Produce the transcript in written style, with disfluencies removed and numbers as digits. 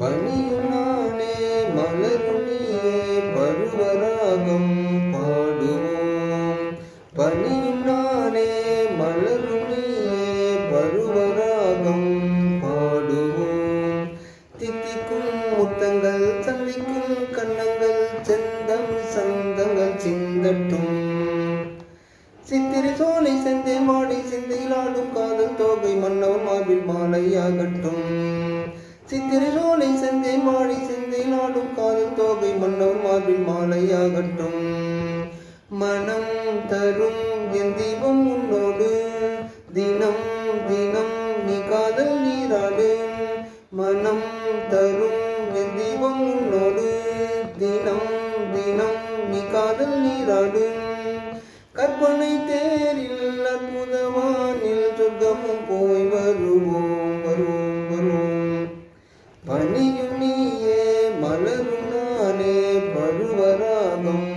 பனியும் நானே மலரும் நீயே பருவராகம் பாடுவோம். பனியும் நானே மலரும் நீயே பருவராகம் பாடுவோம். தித்திக்கும் முத்தங்கள் சந்திக்கும் கண்ணங்கள் செந்தம் சந்தங்கள் சிந்தட்டும். சித்திரை சோலை செந்தே மாடி சிந்தையிலாடும் காதல் தோகை மன்னவன் மார்பில் மாலையாகட்டும். சித்திரை சோலை செந்தே மாடி சிந்தையிலாடும் காதல் தோகை மன்னவன் மார்பில் மாலையாகட்டும். மனம் தரும் என் தீபம் உன்னோடு தினம் தினம் நீ காதல் நீராடு. மனம் தரும் என் தீபம் உன்னோடு தினம் தினம் நீ காதல் நீராடு. கற்பனை தேரில் அற்புதவானில் சொர்க்கமும் போய் வருவோம் வருவோம் வருவோம். பனியும் நீயே மலரும் நானே பருவராகம்